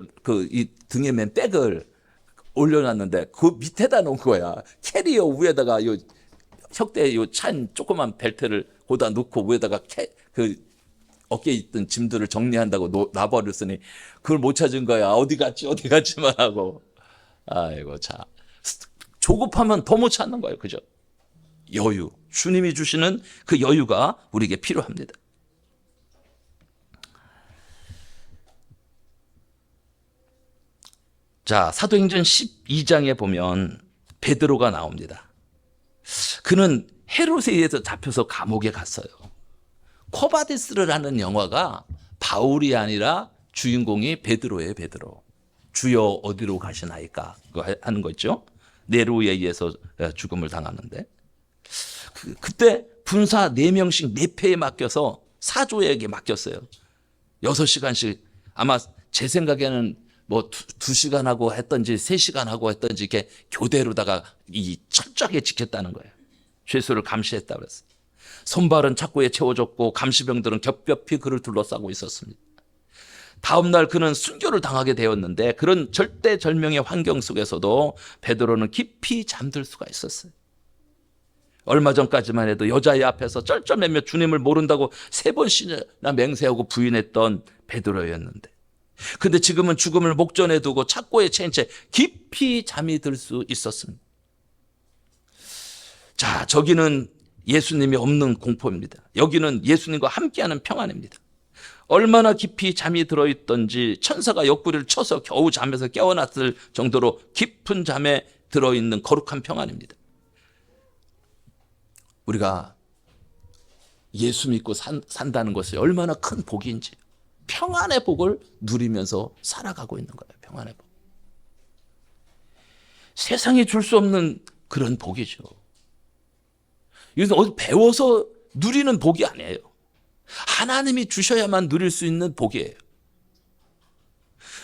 이 등에 맨 백을 올려놨는데 그 밑에다 놓은 거야. 캐리어 위에다가 요 혁대 요 찬 조그만 벨트를 거기다 놓고 위에다가 어깨에 있던 짐들을 정리한다고 놔버렸으니 그걸 못 찾은 거야. 어디 갔지만 하고. 아이고, 자. 조급하면 더 못 찾는 거예요. 그죠? 여유. 주님이 주시는 그 여유가 우리에게 필요합니다. 자, 사도행전 12장에 보면 베드로가 나옵니다. 그는 헤롯에 의해서 잡혀서 감옥에 갔어요. 코바디스라는 영화가 바울이 아니라 주인공이 베드로예요. 베드로. 주여 어디로 가시나이까? 그거 하는 거 있죠. 네로에 의해서 죽음을 당하는데 그때 군사 4명씩 4패에 맡겨서 사조에게 맡겼어요. 6시간씩 아마 제 생각에는 뭐 2시간 하고 했던지 3시간 하고 했던지 이렇게 교대로다가 철저하게 지켰다는 거예요. 죄수를 감시했다 그랬어요. 손발은 착고에 채워졌고 감시병들은 겹겹이 그를 둘러싸고 있었습니다. 다음 날 그는 순교를 당하게 되었는데 그런 절대절명의 환경 속에서도 베드로는 깊이 잠들 수가 있었어요. 얼마 전까지만 해도 여자의 앞에서 쩔쩔매며 주님을 모른다고 3번씩이나 맹세하고 부인했던 베드로였는데 근데 지금은 죽음을 목전에 두고 착고에 채인 채 깊이 잠이 들 수 있었습니다. 자, 저기는 예수님이 없는 공포입니다. 여기는 예수님과 함께하는 평안입니다. 얼마나 깊이 잠이 들어있던지 천사가 옆구리를 쳐서 겨우 잠에서 깨어났을 정도로 깊은 잠에 들어있는 거룩한 평안입니다. 우리가 예수 믿고 산다는 것이 얼마나 큰 복인지 평안의 복을 누리면서 살아가고 있는 거예요. 평안의 복. 세상이 줄 수 없는 그런 복이죠. 이것은 어디 배워서 누리는 복이 아니에요. 하나님이 주셔야만 누릴 수 있는 복이에요.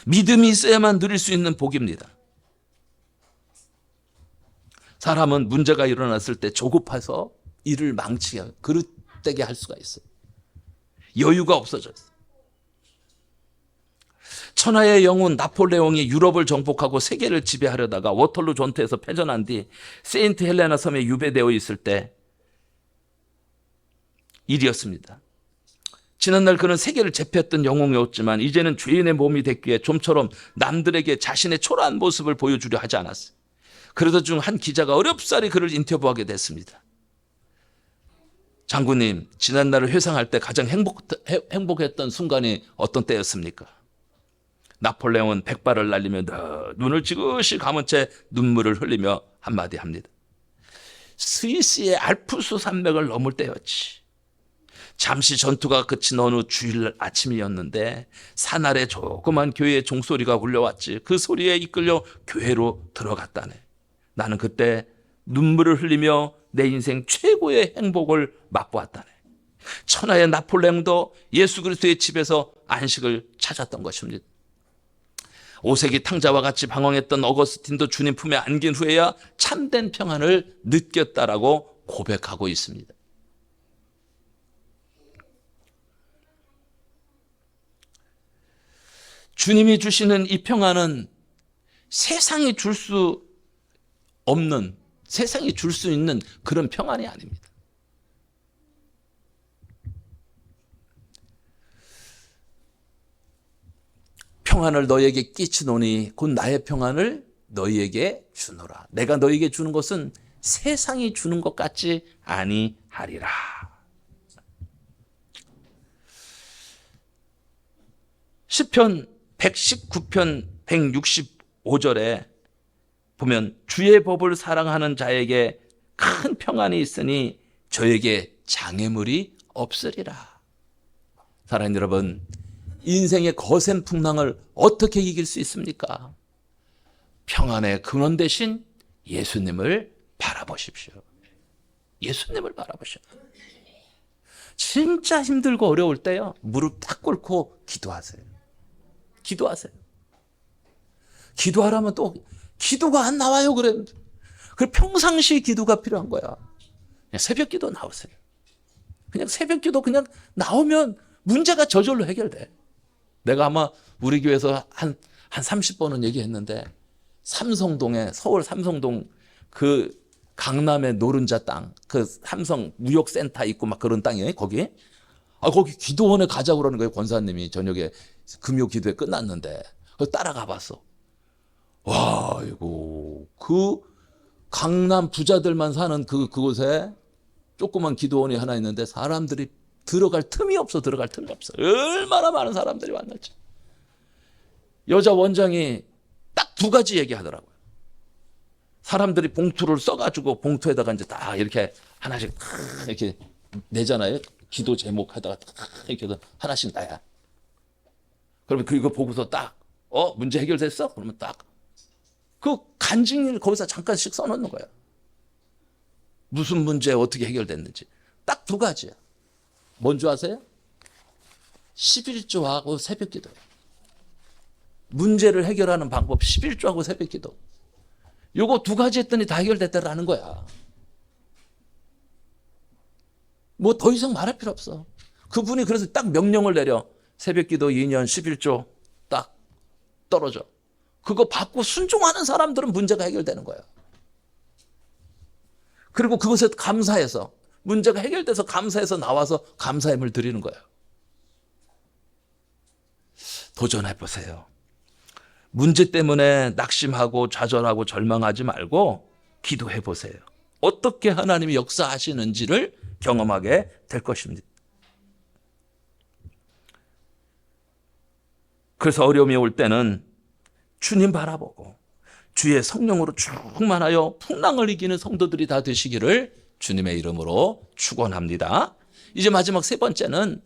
믿음이 있어야만 누릴 수 있는 복입니다. 사람은 문제가 일어났을 때 조급해서 일을 망치게, 그릇되게 할 수가 있어요. 여유가 없어져요. 천하의 영웅 나폴레옹이 유럽을 정복하고 세계를 지배하려다가 워털루 전투에서 패전한 뒤 세인트 헬레나 섬에 유배되어 있을 때 일이었습니다. 지난날 그는 세계를 제패했던 영웅이었지만 이제는 죄인의 몸이 됐기에 좀처럼 남들에게 자신의 초라한 모습을 보여주려 하지 않았어요. 그러던 중 한 기자가 어렵사리 그를 인터뷰하게 됐습니다. 장군님, 지난날을 회상할 때 가장 행복했던 순간이 어떤 때였습니까? 나폴레옹은 백발을 날리며 눈을 지그시 감은 채 눈물을 흘리며 한마디 합니다. 스위스의 알프스 산맥을 넘을 때였지. 잠시 전투가 그친 어느 주일 아침이었는데 산 아래 조그만 교회의 종소리가 울려왔지. 그 소리에 이끌려 교회로 들어갔다네. 나는 그때 눈물을 흘리며 내 인생 최고의 행복을 맛보았다네. 천하의 나폴레옹도 예수 그리스도의 집에서 안식을 찾았던 것입니다. 5세기 탕자와 같이 방황했던 어거스틴도 주님 품에 안긴 후에야 참된 평안을 느꼈다라고 고백하고 있습니다. 주님이 주시는 이 평안은 세상이 줄 수 없는, 세상이 줄 수 있는 그런 평안이 아닙니다. 평안을 너희에게 끼치노니 곧 나의 평안을 너희에게 주노라. 내가 너희에게 주는 것은 세상이 주는 것 같지 아니하리라. 시편 119편 165절에 보면 주의 법을 사랑하는 자에게 큰 평안이 있으니 저에게 장애물이 없으리라. 사랑하는 여러분, 인생의 거센 풍랑을 어떻게 이길 수 있습니까? 평안의 근원 대신 예수님을 바라보십시오. 예수님을 바라보십시오. 진짜 힘들고 어려울 때요, 무릎 딱 꿇고 기도하세요. 기도하세요. 기도하라면 또 기도가 안 나와요. 그래 평상시 기도가 필요한 거야. 그냥 새벽 기도 나오세요. 그냥 새벽 기도 그냥 나오면 문제가 저절로 해결돼. 내가 아마 우리 교회에서 한 30번은 얘기했는데, 삼성동에, 서울 삼성동 그 강남의 노른자 땅, 그 삼성 무역센터 있고 막 그런 땅이에요, 거기. 거기 기도원에 가자고 그러는 거예요, 권사님이. 저녁에 금요 기도회 끝났는데. 그래서 따라가 봤어. 와, 이거, 그 강남 부자들만 사는 그곳에 조그만 기도원이 하나 있는데 사람들이 들어갈 틈이 없어. 얼마나 많은 사람들이 왔는지. 여자 원장이 딱 두 가지 얘기하더라고요. 사람들이 봉투를 써가지고 봉투에다가 이제 딱 이렇게 하나씩 이렇게 내잖아요. 기도 제목 하다가 이렇게 해서 하나씩 나야. 그러면 그거 보고서 딱, 문제 해결됐어? 그러면 딱, 그 간증을 거기서 잠깐씩 써놓는 거야. 무슨 문제 어떻게 해결됐는지. 딱 두 가지야. 뭔지 아세요? 11조하고 새벽기도예요. 문제를 해결하는 방법 11조하고 새벽기도. 요거 두 가지 했더니 다 해결됐다라는 거야. 뭐 더 이상 말할 필요 없어. 그분이 그래서 딱 명령을 내려. 새벽기도 2년 11조 딱 떨어져. 그거 받고 순종하는 사람들은 문제가 해결되는 거야. 그리고 그것에 감사해서, 문제가 해결돼서 감사해서 나와서 감사함을 드리는 거예요. 도전해보세요. 문제 때문에 낙심하고 좌절하고 절망하지 말고 기도해보세요. 어떻게 하나님이 역사하시는지를 경험하게 될 것입니다. 그래서 어려움이 올 때는 주님 바라보고 주의 성령으로 충만하여 풍랑을 이기는 성도들이 다 되시기를 주님의 이름으로 축원합니다. 이제 마지막 세 번째는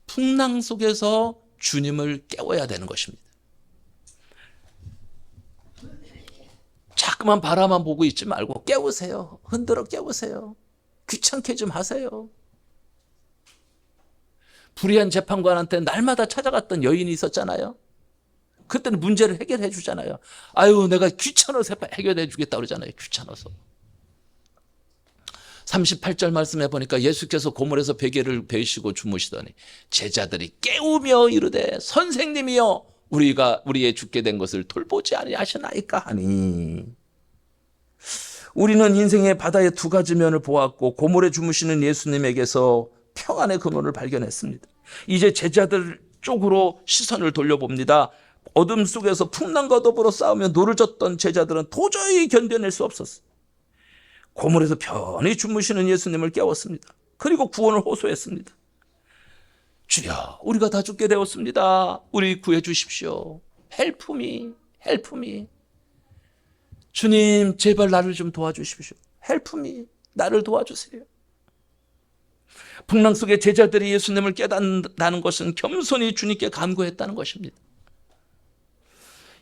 풍랑 속에서 주님을 깨워야 되는 것입니다. 자꾸만 바라만 보고 있지 말고 깨우세요. 흔들어 깨우세요. 귀찮게 좀 하세요. 불의한 재판관한테 날마다 찾아갔던 여인이 있었잖아요. 그때는 문제를 해결해 주잖아요. 아유, 내가 귀찮아서 해결해 주겠다 그러잖아요. 귀찮아서. 38절 말씀해 보니까 예수께서 고물에서 베개를 베시고 주무시더니 제자들이 깨우며 이르되 선생님이여 우리의 죽게 된 것을 돌보지 아니하시나이까 하니. 우리는 인생의 바다의 두 가지 면을 보았고 고물에 주무시는 예수님에게서 평안의 근원을 발견했습니다. 이제 제자들 쪽으로 시선을 돌려봅니다. 어둠 속에서 풍랑과 더불어 싸우며 노를 젓던 제자들은 도저히 견뎌낼 수 없었어요. 고물에서 편히 주무시는 예수님을 깨웠습니다. 그리고 구원을 호소했습니다. 주여, 우리가 다 죽게 되었습니다. 우리 구해 주십시오. Help me, help me. 주님, 제발 나를 좀 도와주십시오. Help me, 나를 도와주세요. 풍랑 속에 제자들이 예수님을 깨닫는다는 것은 겸손히 주님께 간구했다는 것입니다.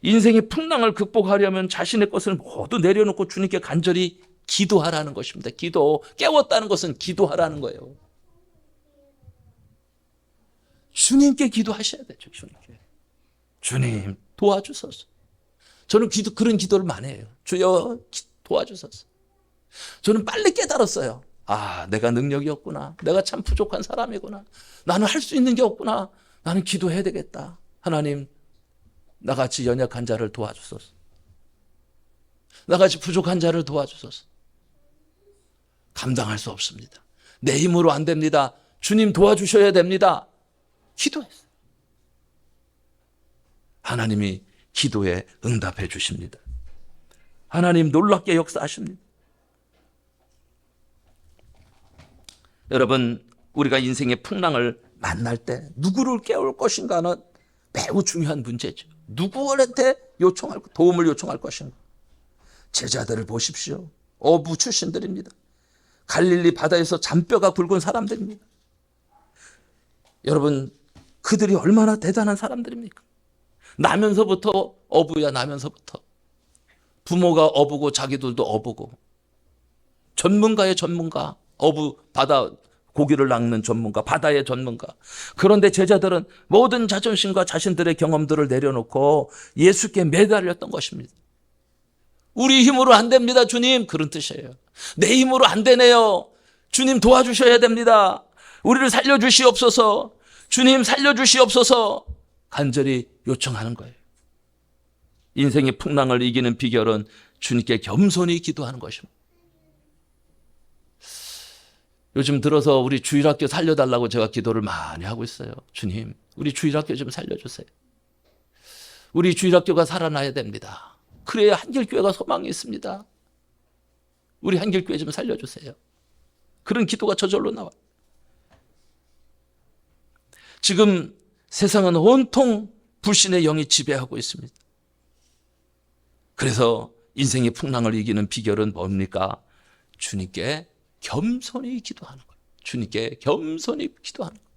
인생의 풍랑을 극복하려면 자신의 것을 모두 내려놓고 주님께 간절히 기도하라는 것입니다. 기도, 깨웠다는 것은 기도하라는 거예요. 주님께 기도하셔야 되죠. 주님께. 주님 도와주소서. 저는 그런 기도를 많이 해요. 주여 도와주소서. 저는 빨리 깨달았어요. 아, 내가 능력이 없구나. 내가 참 부족한 사람이구나. 나는 할 수 있는 게 없구나. 나는 기도해야 되겠다. 하나님, 나같이 연약한 자를 도와주소서. 나같이 부족한 자를 도와주소서. 감당할 수 없습니다. 내 힘으로 안 됩니다. 주님 도와주셔야 됩니다. 기도했어요. 하나님이 기도에 응답해 주십니다. 하나님 놀랍게 역사하십니다. 여러분, 우리가 인생의 풍랑을 만날 때 누구를 깨울 것인가는 매우 중요한 문제죠. 누구한테 도움을 요청할 것인가. 제자들을 보십시오. 어부 출신들입니다. 갈릴리 바다에서 잔뼈가 굵은 사람들입니다. 여러분, 그들이 얼마나 대단한 사람들입니까? 나면서부터 어부야. 나면서부터 부모가 어부고 자기들도 어부고 전문가의 전문가. 어부, 바다 고기를 낚는 전문가, 바다의 전문가. 그런데 제자들은 모든 자존심과 자신들의 경험들을 내려놓고 예수께 매달렸던 것입니다. 우리 힘으로 안 됩니다, 주님. 그런 뜻이에요. 내 힘으로 안 되네요. 주님 도와주셔야 됩니다. 우리를 살려주시옵소서. 주님 살려주시옵소서. 간절히 요청하는 거예요. 인생의 풍랑을 이기는 비결은 주님께 겸손히 기도하는 것입니다. 요즘 들어서 우리 주일학교 살려달라고 제가 기도를 많이 하고 있어요. 주님, 우리 주일학교 좀 살려주세요. 우리 주일학교가 살아나야 됩니다. 그래야 한길교회가 소망이 있습니다. 우리 한길교회 좀 살려주세요. 그런 기도가 저절로 나와요. 지금 세상은 온통 불신의 영이 지배하고 있습니다. 그래서 인생의 풍랑을 이기는 비결은 뭡니까? 주님께 겸손히 기도하는 거예요. 주님께 겸손히 기도하는 거예요.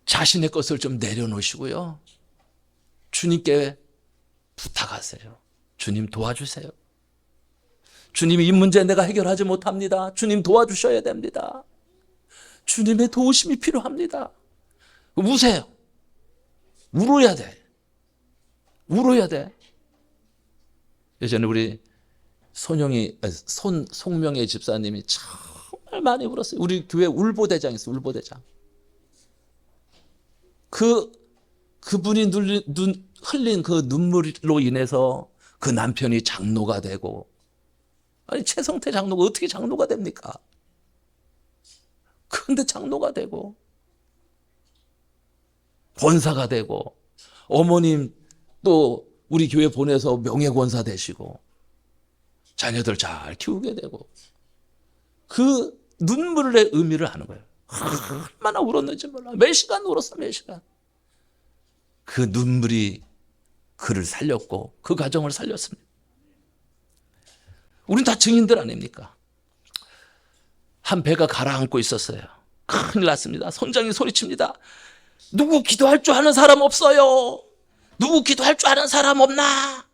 자신의 것을 좀 내려놓으시고요. 주님께 부탁하세요. 주님 도와주세요. 주님, 이 문제 내가 해결하지 못합니다. 주님 도와주셔야 됩니다. 주님의 도우심이 필요합니다. 우세요. 울어야 돼. 울어야 돼. 예전에 우리 송명의 집사님이 정말 많이 울었어요. 우리 교회 울보대장 있어요. 울보대장. 그분이 흘린 그 눈물로 인해서 그 남편이 장로가 되고, 아니 최성태 장로가 어떻게 장로가 됩니까? 그런데 장로가 되고 권사가 되고, 어머님 또 우리 교회 보내서 명예권사 되시고 자녀들 잘 키우게 되고, 그 눈물의 의미를 아는 거예요. 얼마나 울었는지 몰라. 몇 시간 울었어, 몇 시간. 그 눈물이 그를 살렸고 그 가정을 살렸습니다. 우린 다 증인들 아닙니까? 한 배가 가라앉고 있었어요. 큰일 났습니다. 선장이 소리칩니다. 누구 기도할 줄 아는 사람 없어요? 누구 기도할 줄 아는 사람 없나?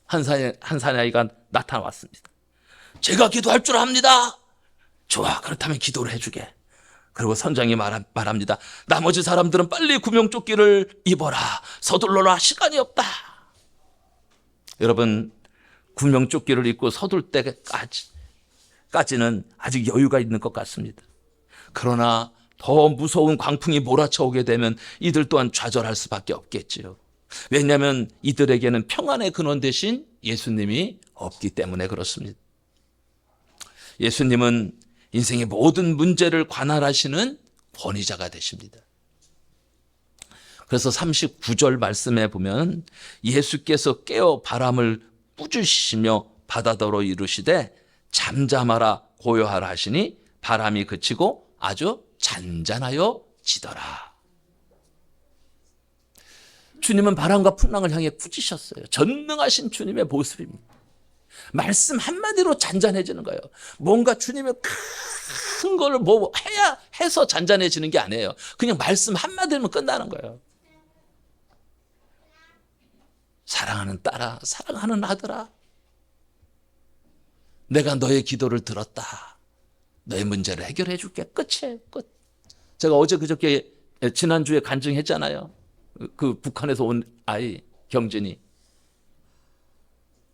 한 사나이가 나타났습니다. 제가 기도할 줄 압니다. 좋아, 그렇다면 기도를 해주게. 그리고 선장이 말합니다. 나머지 사람들은 빨리 구명조끼를 입어라. 서둘러라. 시간이 없다. 여러분, 구명조끼를 입고 서둘 때까지는 아직 여유가 있는 것 같습니다. 그러나 더 무서운 광풍이 몰아쳐오게 되면 이들 또한 좌절할 수밖에 없겠지요. 왜냐하면 이들에게는 평안의 근원 대신 예수님이 없기 때문에 그렇습니다. 예수님은 인생의 모든 문제를 관할하시는 권위자가 되십니다. 그래서 39절 말씀에 보면 예수께서 깨어 바람을 꾸짖으시며 바다더러 이르시되 잠잠하라 고요하라 하시니 바람이 그치고 아주 잔잔하여 지더라. 주님은 바람과 풍랑을 향해 꾸짖으셨어요. 전능하신 주님의 모습입니다. 말씀 한마디로 잔잔해지는 거예요. 뭔가 주님의 큰 걸 뭐 해서 잔잔해지는 게 아니에요. 그냥 말씀 한마디면 끝나는 거예요. 사랑하는 딸아, 사랑하는 아들아, 내가 너의 기도를 들었다. 너의 문제를 해결해 줄게. 끝이에요. 끝. 제가 어제 그저께 지난주에 간증했잖아요. 그 북한에서 온 아이 경진이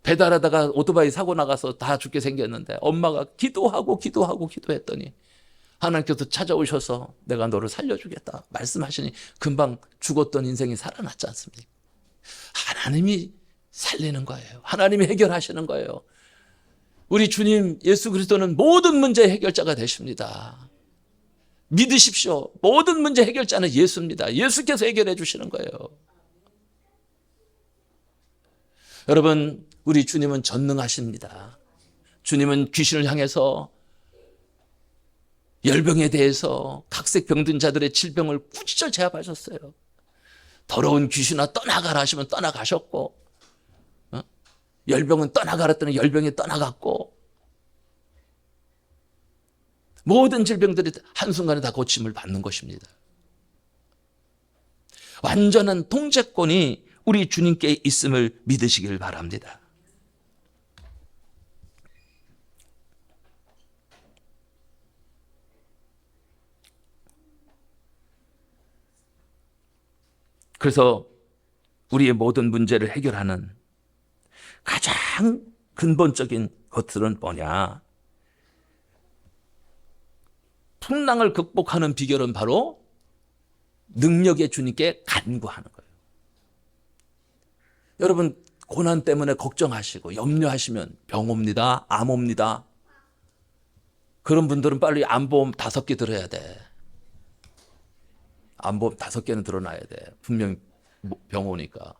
배달하다가 오토바이 사고 나가서 다 죽게 생겼는데 엄마가 기도했더니 하나님께서 찾아오셔서 내가 너를 살려주겠다 말씀하시니 금방 죽었던 인생이 살아났지 않습니까? 하나님이 살리는 거예요. 하나님이 해결하시는 거예요. 우리 주님 예수 그리스도는 모든 문제의 해결자가 되십니다. 믿으십시오. 모든 문제 해결자는 예수입니다. 예수께서 해결해 주시는 거예요. 여러분, 우리 주님은 전능하십니다. 주님은 귀신을 향해서 열병에 대해서 각색 병든 자들의 질병을 꾸짖어 제압하셨어요. 더러운 귀신아 떠나가라 하시면 떠나가셨고, 열병은 떠나가라 했더니 열병이 떠나갔고, 모든 질병들이 한순간에 다 고침을 받는 것입니다. 완전한 통제권이 우리 주님께 있음을 믿으시길 바랍니다. 그래서 우리의 모든 문제를 해결하는 가장 근본적인 것들은 뭐냐? 풍랑을 극복하는 비결은 바로 능력의 주님께 간구하는 거예요. 여러분, 고난 때문에 걱정하시고 염려하시면 병 옵니다. 암 옵니다. 그런 분들은 빨리 암보험 5개 들어야 돼. 암보험 5개는 들어놔야 돼. 분명히 병 오니까.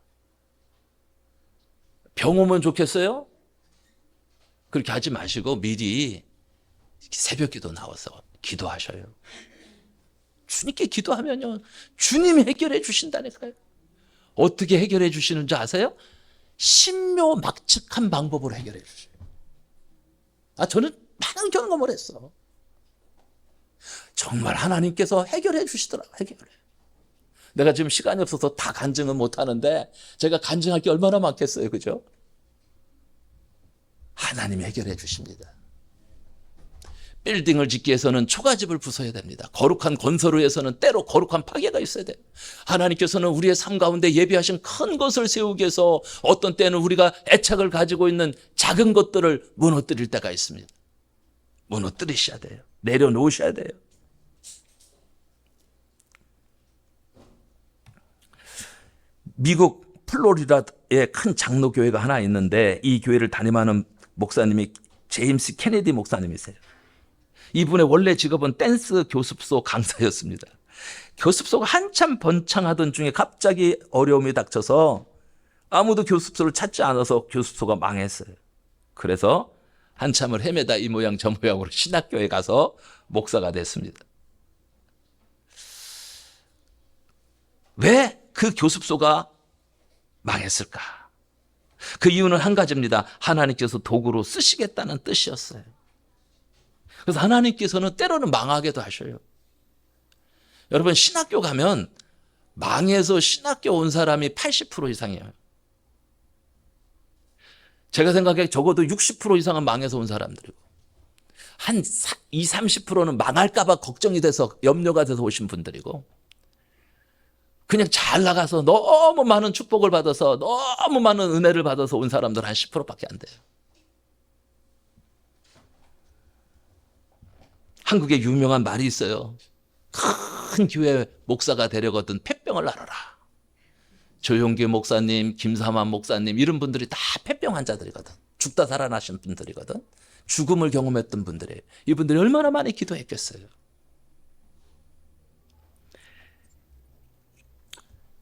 병 오면 좋겠어요? 그렇게 하지 마시고 미리 새벽 기도 나와서 기도하셔요. 주님께 기도하면요, 주님이 해결해 주신다니까요. 어떻게 해결해 주시는지 아세요? 신묘막측한 방법으로 해결해 주셔요. 저는 많은 경험을 했어. 정말 하나님께서 해결해 주시더라고요. 해결해. 내가 지금 시간이 없어서 다 간증은 못하는데 제가 간증할 게 얼마나 많겠어요. 그죠? 하나님이 해결해 주십니다. 빌딩을 짓기 위해서는 초가집을 부숴야 됩니다. 거룩한 건설을 위해서는 때로 거룩한 파괴가 있어야 돼요. 하나님께서는 우리의 삶 가운데 예비하신 큰 것을 세우기 위해서 어떤 때는 우리가 애착을 가지고 있는 작은 것들을 무너뜨릴 때가 있습니다. 무너뜨리셔야 돼요. 내려놓으셔야 돼요. 미국 플로리다에 큰 장로교회가 하나 있는데 이 교회를 담임하는 목사님이 제임스 케네디 목사님이세요. 이분의 원래 직업은 댄스 교습소 강사였습니다. 교습소가 한참 번창하던 중에 갑자기 어려움이 닥쳐서 아무도 교습소를 찾지 않아서 교습소가 망했어요. 그래서 한참을 헤매다 이 모양 저 모양으로 신학교에 가서 목사가 됐습니다. 왜 그 교습소가 망했을까? 그 이유는 한 가지입니다. 하나님께서 도구로 쓰시겠다는 뜻이었어요. 그래서 하나님께서는 때로는 망하게도 하셔요. 여러분, 신학교 가면 망해서 신학교 온 사람이 80% 이상이에요. 제가 생각에 적어도 60% 이상은 망해서 온 사람들이고, 한 20, 30%는 망할까봐 걱정이 돼서 염려가 돼서 오신 분들이고, 그냥 잘 나가서 너무 많은 축복을 받아서 너무 많은 은혜를 받아서 온 사람들 한 10%밖에 안 돼요. 한국에 유명한 말이 있어요. 큰 교회 목사가 되려거든 폐병을 앓아라. 조용기 목사님, 김삼환 목사님 이런 분들이 다 폐병 환자들이거든. 죽다 살아나신 분들이거든. 죽음을 경험했던 분들이에요. 이분들이 얼마나 많이 기도했겠어요.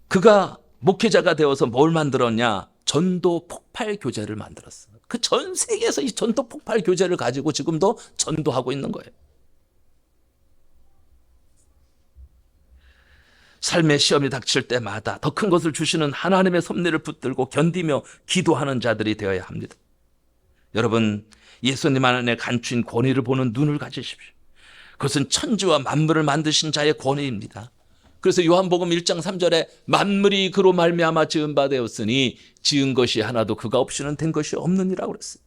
그가 목회자가 되어서 뭘 만들었냐? 전도 폭발 교제를 만들었어. 그 전 세계에서 이 전도 폭발 교제를 가지고 지금도 전도하고 있는 거예요. 삶의 시험이 닥칠 때마다 더 큰 것을 주시는 하나님의 섭리를 붙들고 견디며 기도하는 자들이 되어야 합니다. 여러분, 예수님 안에 감춘 권위를 보는 눈을 가지십시오. 그것은 천지와 만물을 만드신 자의 권위입니다. 그래서 요한복음 1장 3절에 만물이 그로 말미암아 지은 바 되었으니 지은 것이 하나도 그가 없이는 된 것이 없느니라고 그랬어요.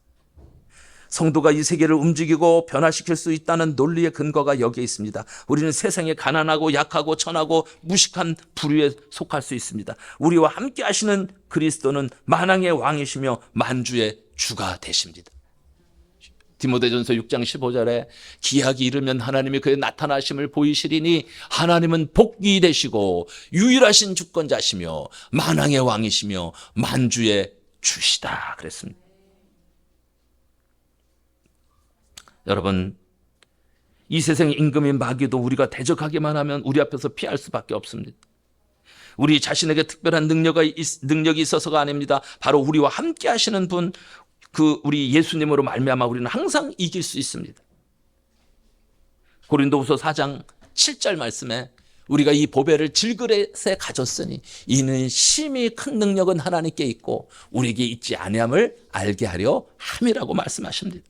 성도가 이 세계를 움직이고 변화시킬 수 있다는 논리의 근거가 여기에 있습니다. 우리는 세상에 가난하고 약하고 천하고 무식한 부류에 속할 수 있습니다. 우리와 함께 하시는 그리스도는 만왕의 왕이시며 만주의 주가 되십니다. 디모데전서 6장 15절에 기약이 이르면 하나님이 그의 나타나심을 보이시리니 하나님은 복이 되시고 유일하신 주권자시며 만왕의 왕이시며 만주의 주시다 그랬습니다. 여러분, 이 세상의 임금인 마귀도 우리가 대적하기만 하면 우리 앞에서 피할 수밖에 없습니다. 우리 자신에게 특별한 능력이 있어서가 아닙니다. 바로 우리와 함께 하시는 분, 우리 예수님으로 말미암아 우리는 항상 이길 수 있습니다. 고린도후서 4장 7절 말씀에 우리가 이 보배를 질그릇에 가졌으니 이는 심히 큰 능력은 하나님께 있고 우리에게 있지 아니함을 알게 하려 함이라고 말씀하십니다.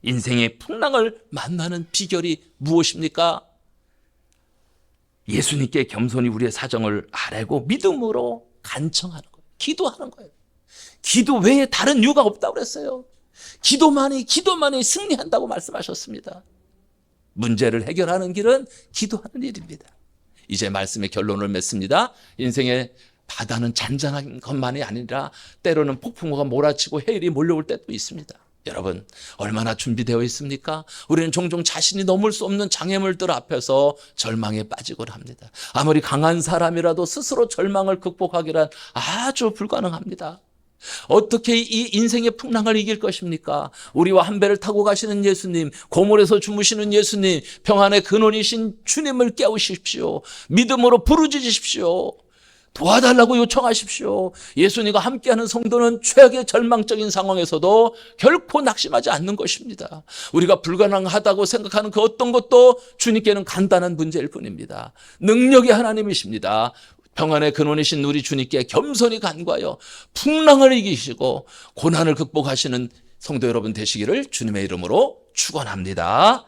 인생의 풍랑을 만나는 비결이 무엇입니까? 예수님께 겸손히 우리의 사정을 아뢰고 믿음으로 간청하는 거예요. 기도하는 거예요. 기도 외에 다른 이유가 없다고 그랬어요. 기도만이 승리한다고 말씀하셨습니다. 문제를 해결하는 길은 기도하는 일입니다. 이제 말씀의 결론을 맺습니다. 인생의 바다는 잔잔한 것만이 아니라 때로는 폭풍우가 몰아치고 해일이 몰려올 때도 있습니다. 여러분, 얼마나 준비되어 있습니까? 우리는 종종 자신이 넘을 수 없는 장애물들 앞에서 절망에 빠지곤 합니다. 아무리 강한 사람이라도 스스로 절망을 극복하기란 아주 불가능합니다. 어떻게 이 인생의 풍랑을 이길 것입니까? 우리와 한 배를 타고 가시는 예수님, 고물에서 주무시는 예수님, 평안의 근원이신 주님을 깨우십시오. 믿음으로 부르짖으십시오. 도와달라고 요청하십시오. 예수님과 함께하는 성도는 최악의 절망적인 상황에서도 결코 낙심하지 않는 것입니다. 우리가 불가능하다고 생각하는 그 어떤 것도 주님께는 간단한 문제일 뿐입니다. 능력이 하나님이십니다. 평안의 근원이신 우리 주님께 겸손히 간구하여 풍랑을 이기시고 고난을 극복하시는 성도 여러분 되시기를 주님의 이름으로 축원합니다.